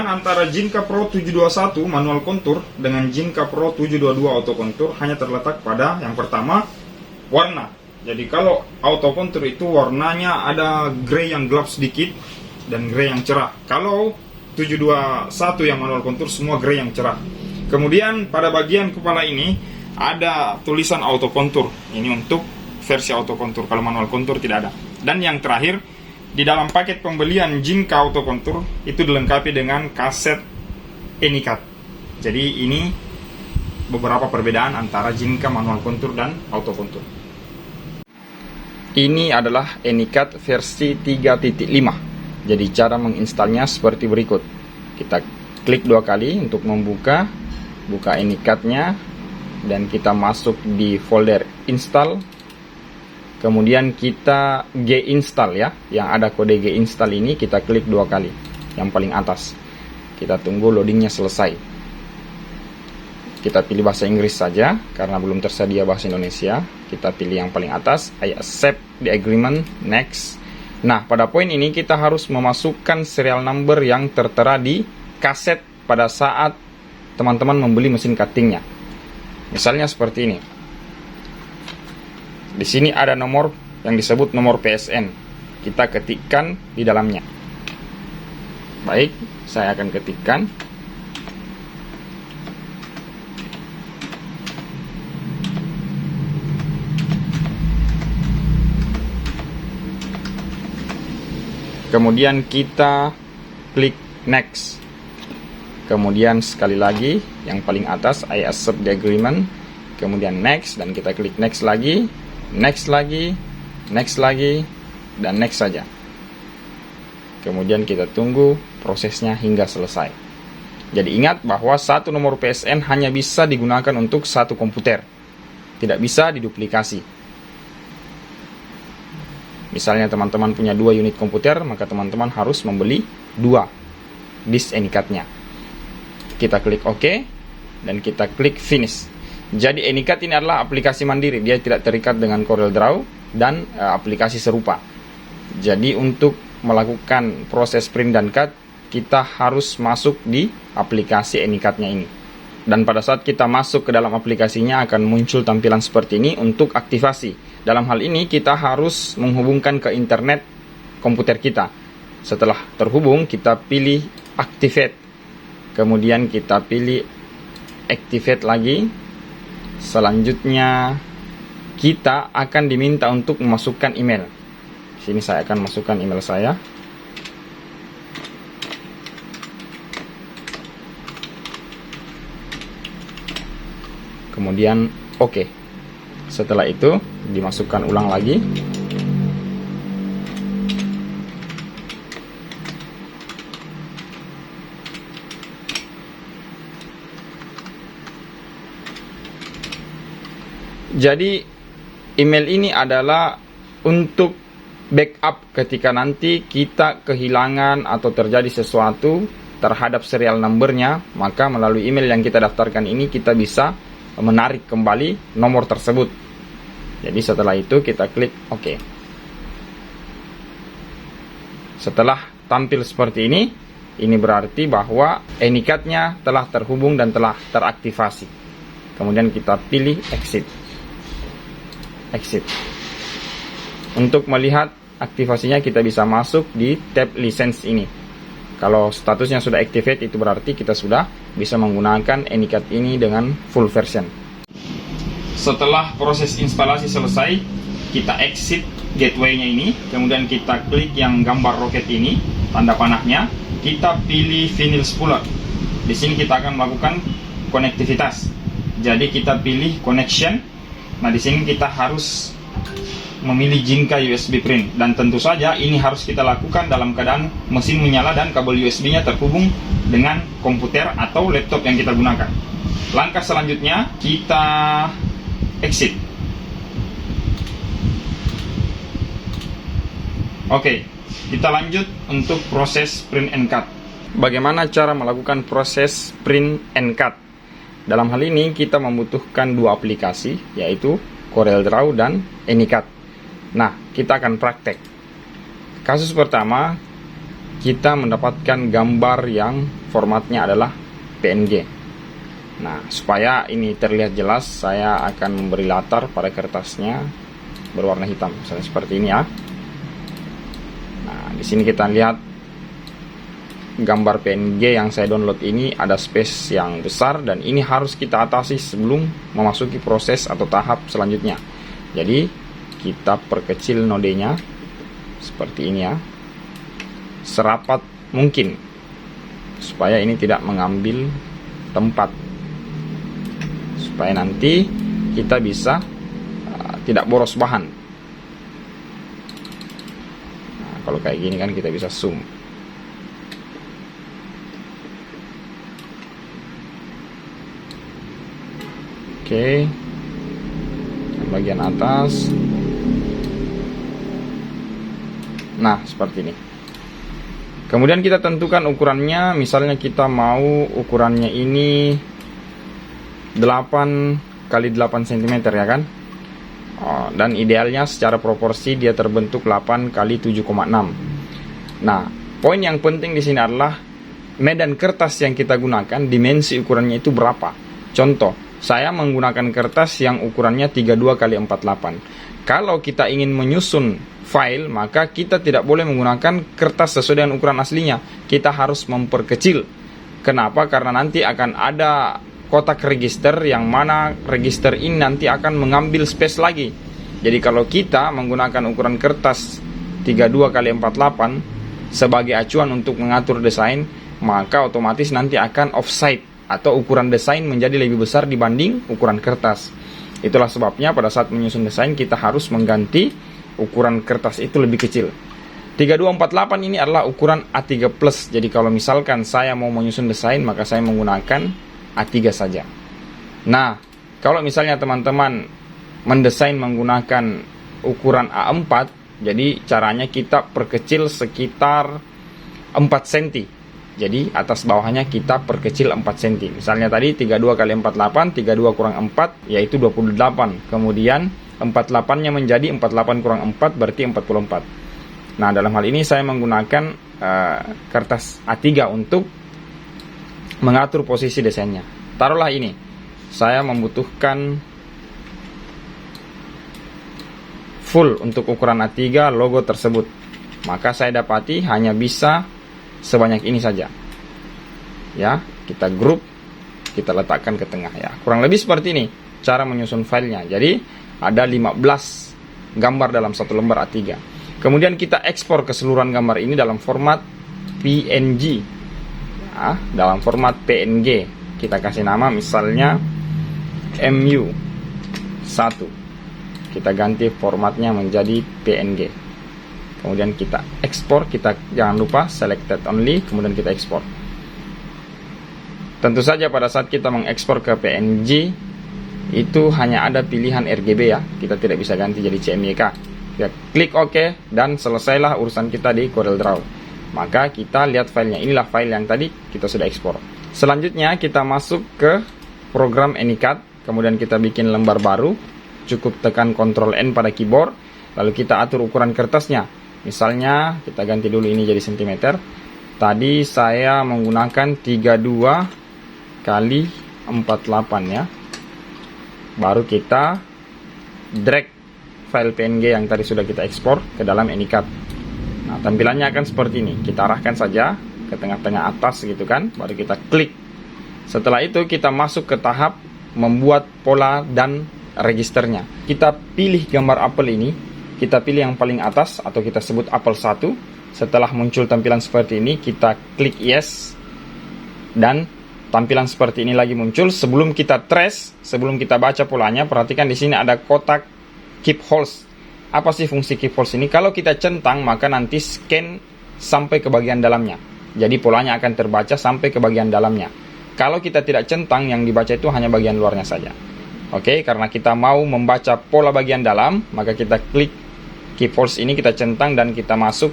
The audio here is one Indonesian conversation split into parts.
Perbedaan antara Jinka Pro 721 manual kontur dengan Jinka Pro 722 auto kontur hanya terletak pada yang pertama, warna. Jadi kalau auto kontur itu warnanya ada grey yang gelap sedikit dan grey yang cerah. Kalau 721 yang manual kontur semua grey yang cerah. Kemudian pada bagian kepala ini ada tulisan auto kontur. Ini untuk versi auto kontur, kalau manual kontur tidak ada. Dan yang terakhir, di dalam paket pembelian Jinka auto kontur itu dilengkapi dengan kaset Anycut. Jadi ini beberapa perbedaan antara Jinka manual kontur dan auto kontur. Ini adalah Anycut versi 3.5. Jadi cara menginstalnya seperti berikut. Kita klik 2 kali untuk membuka, buka Anycut-nya, dan kita masuk di folder install. Kemudian kita G-install ya, yang ada kode G-install ini kita klik 2 kali, yang paling atas. Kita tunggu loadingnya selesai. Kita pilih bahasa Inggris saja, karena belum tersedia bahasa Indonesia. Kita pilih yang paling atas, I accept the agreement, next. Nah, pada poin ini kita harus memasukkan serial number yang tertera di kaset pada saat teman-teman membeli mesin cuttingnya. Misalnya seperti ini. Di sini ada nomor yang disebut nomor PSN. Kita ketikkan di dalamnya. Baik, saya akan ketikkan. Kemudian kita klik next. Kemudian sekali lagi yang paling atas I accept the agreement. Kemudian next, dan kita klik next lagi, next lagi, next lagi, dan next saja. Kemudian kita tunggu prosesnya hingga selesai. Jadi ingat bahwa satu nomor PSN hanya bisa digunakan untuk satu komputer, tidak bisa diduplikasi. Misalnya teman-teman punya 2 unit komputer, maka teman-teman harus membeli 2 disk Anycut-nya. Kita klik OK, dan kita klik finish. Jadi Anycut ini adalah aplikasi mandiri, dia tidak terikat dengan CorelDRAW dan aplikasi serupa. Jadi untuk melakukan proses print dan cut, kita harus masuk di aplikasi Anycut-nya ini. Dan pada saat kita masuk ke dalam aplikasinya akan muncul tampilan seperti ini untuk aktivasi. Dalam hal ini kita harus menghubungkan ke internet komputer kita. Setelah terhubung, kita pilih activate. Kemudian kita pilih activate lagi. Selanjutnya kita akan diminta untuk memasukkan email. Sini saya akan masukkan email saya. Kemudian OK. Setelah itu dimasukkan ulang lagi. Jadi email ini adalah untuk backup ketika nanti kita kehilangan atau terjadi sesuatu terhadap serial numbernya, maka melalui email yang kita daftarkan ini kita bisa menarik kembali nomor tersebut. Jadi setelah itu kita klik OK. Setelah tampil seperti ini berarti bahwa Anycut-nya telah terhubung dan telah teraktivasi. Kemudian kita pilih exit. Untuk melihat aktivasinya kita bisa masuk di tab license ini. Kalau statusnya sudah activate, itu berarti kita sudah bisa menggunakan Anycut ini dengan full version. Setelah proses instalasi selesai, kita exit gateway-nya ini, kemudian kita klik yang gambar roket ini, tanda panahnya, kita pilih vinyl spooler. Di sini kita akan melakukan konektivitas. Jadi kita pilih connection. Nah, di sini kita harus memilih Jinka USB print, dan tentu saja ini harus kita lakukan dalam keadaan mesin menyala dan kabel USB-nya terhubung dengan komputer atau laptop yang kita gunakan. Langkah selanjutnya kita exit. Oke, kita lanjut untuk proses print and cut. Bagaimana cara melakukan proses print and cut? Dalam hal ini kita membutuhkan 2 aplikasi, yaitu CorelDRAW dan Anycut. Nah, kita akan praktek. Kasus pertama, kita mendapatkan gambar yang formatnya adalah PNG. Nah, supaya ini terlihat jelas, saya akan memberi latar pada kertasnya berwarna hitam, misalnya seperti ini ya. Nah, di sini kita lihat gambar PNG yang saya download ini ada space yang besar, dan ini harus kita atasi sebelum memasuki proses atau tahap selanjutnya. Jadi kita perkecil nodenya seperti ini ya, serapat mungkin supaya ini tidak mengambil tempat, supaya nanti kita bisa tidak boros bahan. Nah, kalau kayak gini kan kita bisa zoom. Oke, bagian atas. Nah, seperti ini. Kemudian kita tentukan ukurannya. Misalnya kita mau ukurannya ini 8 kali 8 cm ya kan. Dan idealnya secara proporsi dia terbentuk 8 kali 7,6. Nah, poin yang penting di sini adalah medan kertas yang kita gunakan, dimensi ukurannya itu berapa. Contoh, saya menggunakan kertas yang ukurannya 32 kali 48. Kalau kita ingin menyusun file, maka kita tidak boleh menggunakan kertas sesuai dengan ukuran aslinya. Kita harus memperkecil. Kenapa? Karena nanti akan ada kotak register, yang mana register ini nanti akan mengambil space lagi. Jadi kalau kita menggunakan ukuran kertas 32 kali 48 sebagai acuan untuk mengatur desain, maka otomatis nanti akan offside, atau ukuran desain menjadi lebih besar dibanding ukuran kertas. Itulah sebabnya pada saat menyusun desain kita harus mengganti ukuran kertas itu lebih kecil. 3248 ini adalah ukuran A3+. Jadi kalau misalkan saya mau menyusun desain, maka saya menggunakan A3 saja. Nah, kalau misalnya teman-teman mendesain menggunakan ukuran A4, jadi caranya kita perkecil sekitar 4 cm. Jadi atas bawahnya kita perkecil 4 cm. Misalnya tadi 32 kali 48, 32 kurang 4 yaitu 28. Kemudian 48-nya menjadi 48 kurang 4 berarti 44. Nah, dalam hal ini saya menggunakan kertas A3 untuk mengatur posisi desainnya. Taruhlah ini, saya membutuhkan full untuk ukuran A3 logo tersebut. Maka saya dapati hanya bisa sebanyak ini saja. Ya, kita grup, kita letakkan ke tengah ya. Kurang lebih seperti ini cara menyusun filenya. Jadi ada 15 gambar dalam satu lembar A3. Kemudian kita ekspor keseluruhan gambar ini dalam format PNG. Nah, dalam format PNG kita kasih nama misalnya MU1. Kita ganti formatnya menjadi PNG. Kemudian kita ekspor, kita jangan lupa selected only, kemudian kita ekspor. Tentu saja pada saat kita mengekspor ke PNG itu hanya ada pilihan RGB ya, kita tidak bisa ganti jadi CMYK. Kita klik OK dan selesailah urusan kita di CorelDRAW. Maka kita lihat filenya, inilah file yang tadi kita sudah ekspor. Selanjutnya kita masuk ke program Anycut, kemudian kita bikin lembar baru. Cukup tekan Ctrl N pada keyboard, lalu kita atur ukuran kertasnya. Misalnya kita ganti dulu ini jadi cm. Tadi saya menggunakan 32 kali 48 ya. Baru kita drag file PNG yang tadi sudah kita ekspor ke dalam Anycut. Nah, tampilannya akan seperti ini. Kita arahkan saja ke tengah-tengah atas gitu kan, baru kita klik. Setelah itu kita masuk ke tahap membuat pola dan registernya. Kita pilih gambar apel ini, kita pilih yang paling atas atau kita sebut apel 1. Setelah muncul tampilan seperti ini, kita klik yes, dan tampilan seperti ini lagi muncul. Sebelum kita trace, sebelum kita baca polanya, perhatikan di sini ada kotak keep holes. Apa sih fungsi keep holes ini? Kalau kita centang, maka nanti scan sampai ke bagian dalamnya. Jadi polanya akan terbaca sampai ke bagian dalamnya. Kalau kita tidak centang, yang dibaca itu hanya bagian luarnya saja. Oke, karena kita mau membaca pola bagian dalam, maka kita klik keep holes ini, kita centang dan kita masuk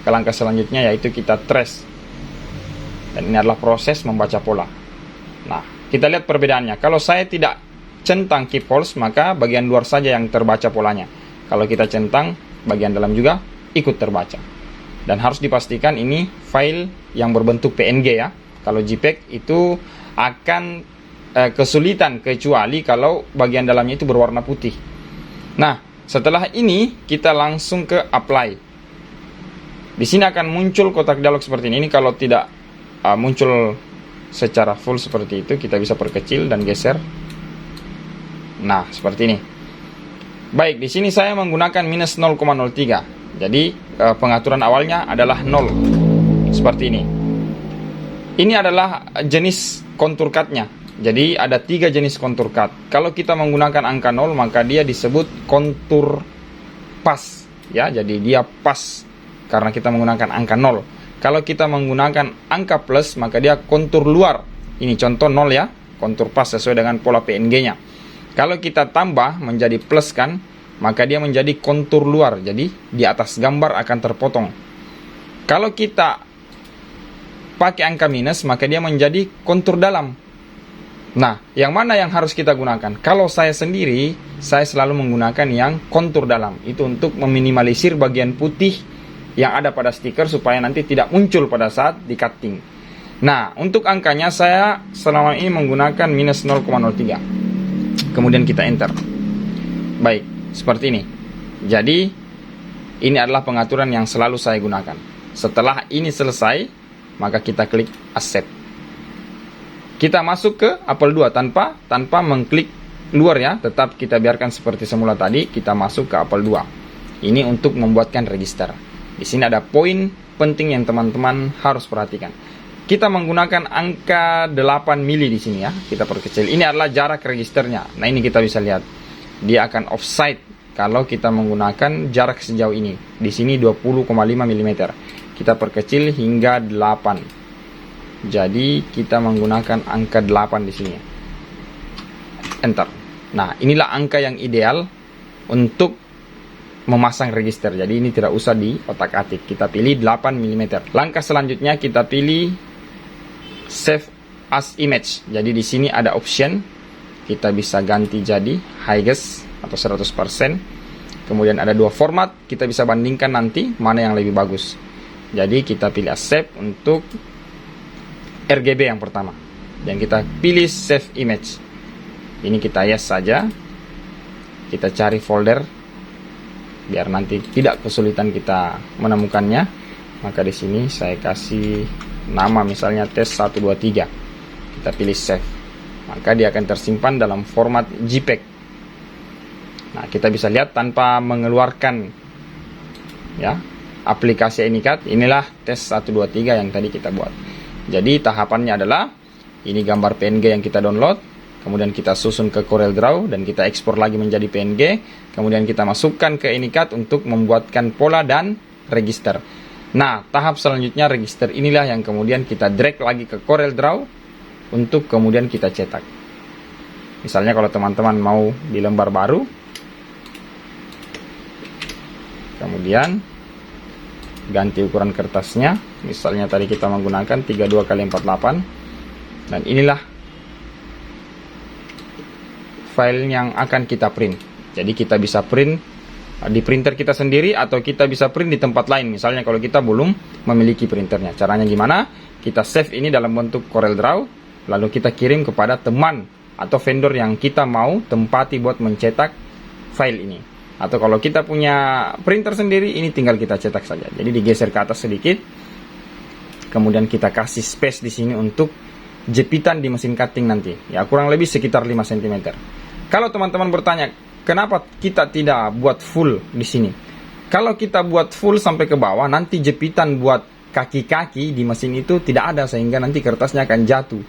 ke langkah selanjutnya, yaitu kita trace. Dan ini adalah proses membaca pola. Nah, kita lihat perbedaannya. Kalau saya tidak centang keep holes, maka bagian luar saja yang terbaca polanya. Kalau kita centang, bagian dalam juga ikut terbaca. Dan harus dipastikan ini file yang berbentuk PNG ya. Kalau JPEG itu akan kesulitan kecuali kalau bagian dalamnya itu berwarna putih. Nah, setelah ini kita langsung ke apply. Di sini akan muncul kotak dialog seperti ini. Ini kalau tidak muncul secara full seperti itu, kita bisa perkecil dan geser. Nah, seperti ini. Baik, di sini saya menggunakan minus 0,03. Jadi pengaturan awalnya adalah 0. Seperti ini. Ini adalah jenis contour cut-nya. Jadi ada 3 jenis contour cut. Kalau kita menggunakan angka 0, maka dia disebut contour pas, ya. Jadi dia pas karena kita menggunakan angka 0. Kalau kita menggunakan angka plus, maka dia kontur luar. Ini contoh 0 ya, kontur pas sesuai dengan pola PNG-nya. Kalau kita tambah menjadi plus kan, maka dia menjadi kontur luar. Jadi di atas gambar akan terpotong. Kalau kita pakai angka minus, maka dia menjadi kontur dalam. Nah, yang mana yang harus kita gunakan? Kalau saya sendiri, saya selalu menggunakan yang kontur dalam. Itu untuk meminimalisir bagian putih yang ada pada stiker supaya nanti tidak muncul pada saat di cutting. Nah, untuk angkanya saya selama ini menggunakan minus 0,03. Kemudian kita enter. Baik, seperti ini. Jadi, ini adalah pengaturan yang selalu saya gunakan. Setelah ini selesai, maka kita klik accept. Kita masuk ke Apple 2 tanpa mengklik luar ya, tetap kita biarkan seperti semula tadi. Kita masuk ke Apple 2. Ini untuk membuatkan register. Di sini ada poin penting yang teman-teman harus perhatikan. Kita menggunakan angka 8 mili di sini ya. Kita perkecil. Ini adalah jarak registernya. Nah, ini kita bisa lihat. Dia akan offside kalau kita menggunakan jarak sejauh ini. Di sini 20,5 mm. Kita perkecil hingga 8. Jadi kita menggunakan angka 8 di sini. Enter. Nah, inilah angka yang ideal untuk memasang register. Jadi ini tidak usah di otak-atik. Kita pilih 8 mm. Langkah selanjutnya kita pilih save as image. Jadi di sini ada option. Kita bisa ganti jadi highest atau 100%. Kemudian ada 2 format. Kita bisa bandingkan nanti mana yang lebih bagus. Jadi kita pilih save untuk RGB yang pertama. Dan kita pilih save image. Ini kita yes saja. Kita cari folder biar nanti tidak kesulitan kita menemukannya. Maka di sini saya kasih nama misalnya tes 123. Kita pilih save. Maka dia akan tersimpan dalam format JPEG. Nah, kita bisa lihat tanpa mengeluarkan ya aplikasi Anycut. Inilah tes 123 yang tadi kita buat. Jadi tahapannya adalah ini gambar PNG yang kita download, kemudian kita susun ke CorelDRAW dan kita ekspor lagi menjadi PNG, kemudian kita masukkan ke Anycut untuk membuatkan pola dan register. Nah, tahap selanjutnya register inilah yang kemudian kita drag lagi ke CorelDRAW untuk kemudian kita cetak. Misalnya kalau teman-teman mau di lembar baru, kemudian ganti ukuran kertasnya. Misalnya tadi kita menggunakan 32x48. Dan inilah file yang akan kita print. Jadi kita bisa print di printer kita sendiri atau kita bisa print di tempat lain. Misalnya kalau kita belum memiliki printernya. Caranya gimana? Kita save ini dalam bentuk CorelDRAW, lalu kita kirim kepada teman atau vendor yang kita mau tempati buat mencetak file ini. Atau kalau kita punya printer sendiri, ini tinggal kita cetak saja. Jadi digeser ke atas sedikit. Kemudian kita kasih space di sini untuk jepitan di mesin cutting nanti. Ya, kurang lebih sekitar 5 cm. Kalau teman-teman bertanya, kenapa kita tidak buat full di sini? Kalau kita buat full sampai ke bawah, nanti jepitan buat kaki-kaki di mesin itu tidak ada, sehingga nanti kertasnya akan jatuh.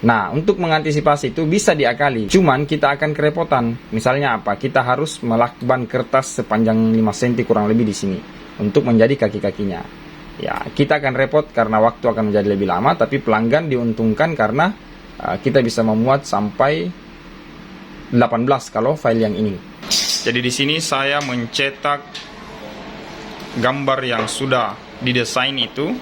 Nah, untuk mengantisipasi itu bisa diakali. Cuman kita akan kerepotan. Misalnya apa? Kita harus melakban kertas sepanjang 5 cm kurang lebih di sini untuk menjadi kaki-kakinya. Ya, kita akan repot karena waktu akan menjadi lebih lama, tapi pelanggan diuntungkan karena kita bisa memuat sampai 18 kalau file yang ini. Jadi di sini saya mencetak gambar yang sudah didesain itu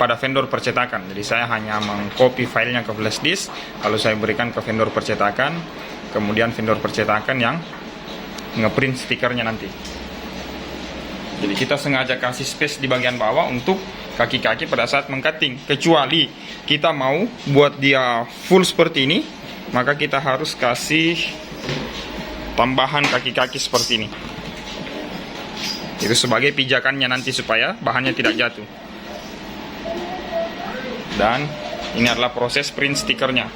pada vendor percetakan. Jadi saya hanya mengcopy filenya ke flash disk, lalu saya berikan ke vendor percetakan, kemudian vendor percetakan yang ngeprint stikernya nanti. Jadi kita sengaja kasih space di bagian bawah untuk kaki-kaki pada saat mengcutting. Kecuali kita mau buat dia full seperti ini, maka kita harus kasih tambahan kaki-kaki seperti ini. Itu sebagai pijakannya nanti supaya bahannya tidak jatuh. Dan ini adalah proses print stikernya.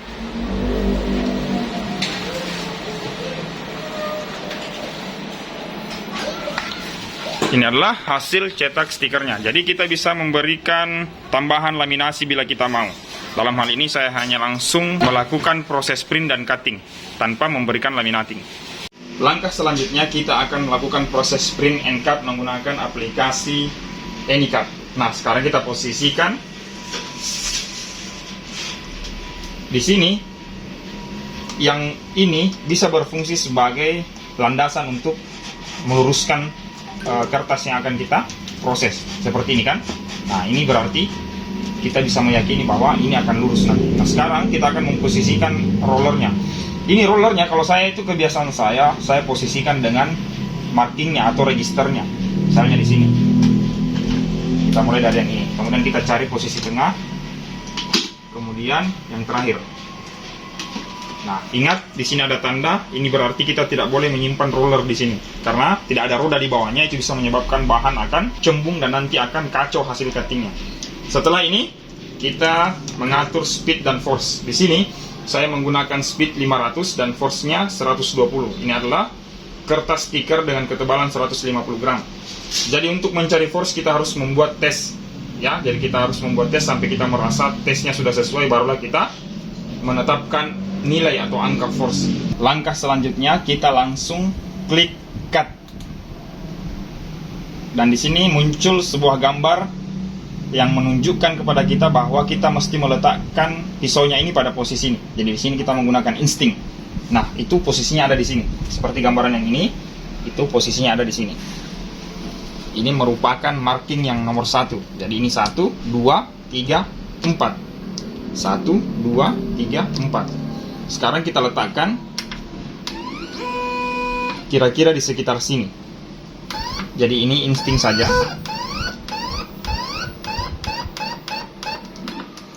Ini adalah hasil cetak stikernya. Jadi kita bisa memberikan tambahan laminasi bila kita mau. Dalam hal ini saya hanya langsung melakukan proses print dan cutting tanpa memberikan laminating. Langkah selanjutnya kita akan melakukan proses print and cut menggunakan aplikasi AnyCut. Nah, sekarang kita posisikan di sini. Yang ini bisa berfungsi sebagai landasan untuk meluruskan kertas yang akan kita proses seperti ini kan. Nah, ini berarti kita bisa meyakini bahwa ini akan lurus nanti. Nah, sekarang kita akan memposisikan rollernya. Ini rollernya, kalau saya itu kebiasaan saya posisikan dengan markingnya atau registernya. Misalnya di sini. Kita mulai dari yang ini. Kemudian kita cari posisi tengah. Kemudian yang terakhir. Nah, ingat di sini ada tanda. Ini berarti kita tidak boleh menyimpan roller di sini, karena tidak ada roda di bawahnya. Itu bisa menyebabkan bahan akan cembung dan nanti akan kacau hasil cuttingnya. Setelah ini kita mengatur speed dan force. Di sini saya menggunakan speed 500 dan force-nya 120. Ini adalah kertas stiker dengan ketebalan 150 gram. Jadi untuk mencari force kita harus membuat tes, ya. Jadi kita harus membuat tes sampai kita merasa tesnya sudah sesuai, barulah kita menetapkan nilai atau angka force. Langkah selanjutnya kita langsung klik cut. Dan di sini muncul sebuah gambar yang menunjukkan kepada kita bahwa kita mesti meletakkan pisaunya ini pada posisi ini. Jadi di sini kita menggunakan insting. Nah, itu posisinya ada di sini. Seperti gambaran yang ini, itu posisinya ada di sini. Ini merupakan marking yang nomor 1. Jadi ini 1, 2, 3, 4. 1, 2, 3, 4. Sekarang kita letakkan kira-kira di sekitar sini. Jadi ini insting saja.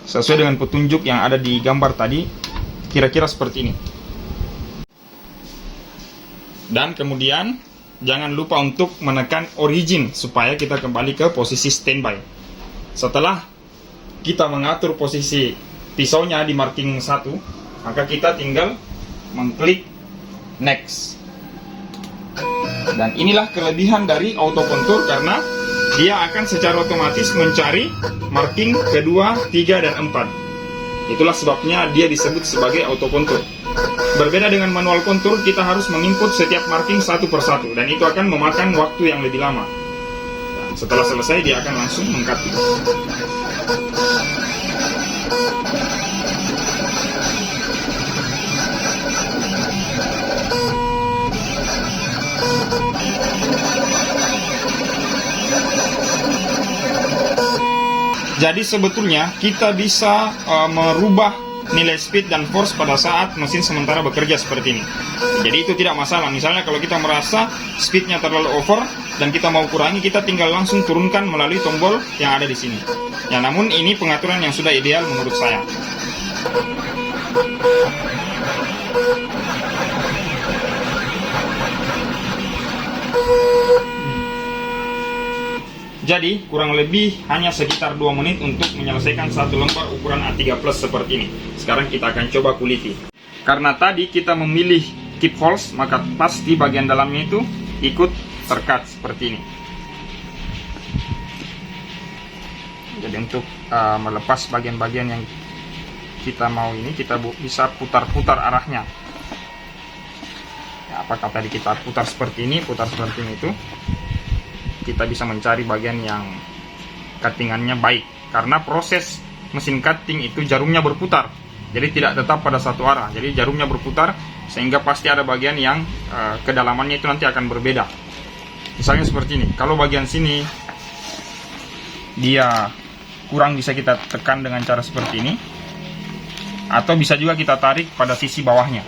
Sesuai dengan petunjuk yang ada di gambar tadi, kira-kira seperti ini. Dan kemudian jangan lupa untuk menekan origin supaya kita kembali ke posisi standby. Setelah kita mengatur posisi pisaunya di marking 1, maka kita tinggal mengklik next. Dan inilah kelebihan dari auto contour, karena dia akan secara otomatis mencari marking kedua, 3, dan 4. Itulah sebabnya dia disebut sebagai auto contour. Berbeda dengan manual contour, kita harus menginput setiap marking satu persatu, dan itu akan memakan waktu yang lebih lama. Dan setelah selesai dia akan langsung meng-cutting. Jadi sebetulnya kita bisa merubah nilai speed dan force pada saat mesin sementara bekerja seperti ini. Jadi itu tidak masalah. Misalnya kalau kita merasa speednya terlalu over dan kita mau kurangi, kita tinggal langsung turunkan melalui tombol yang ada di sini. Ya, namun ini pengaturan yang sudah ideal menurut saya. Jadi kurang lebih hanya sekitar 2 menit untuk menyelesaikan satu lembar ukuran A3 Plus seperti ini. Sekarang kita akan coba kuliti. Karena tadi kita memilih keep holes, maka pasti bagian dalamnya itu ikut terkat seperti ini. Jadi untuk melepas bagian-bagian yang kita mau ini, kita bisa putar-putar arahnya. Ya, apakah tadi kita putar seperti ini, putar seperti ini, itu kita bisa mencari bagian yang cuttingannya baik, karena proses mesin cutting itu jarumnya berputar, jadi tidak tetap pada satu arah. Jadi jarumnya berputar sehingga pasti ada bagian yang kedalamannya itu nanti akan berbeda. Misalnya seperti ini, kalau bagian sini dia kurang, bisa kita tekan dengan cara seperti ini, atau bisa juga kita tarik pada sisi bawahnya.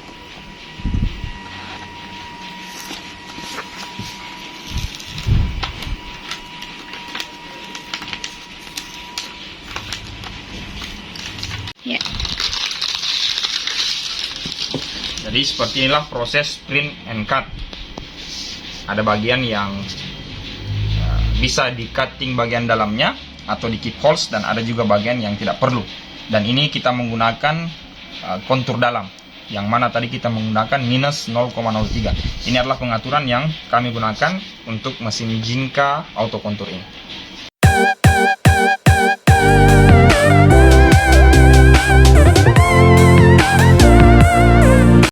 Jadi seperti inilah proses print and cut. Ada bagian yang bisa di cutting bagian dalamnya atau di keep holes, dan ada juga bagian yang tidak perlu. Dan ini kita menggunakan kontur dalam, yang mana tadi kita menggunakan minus 0,03. Ini adalah pengaturan yang kami gunakan untuk mesin Jinka auto kontur ini.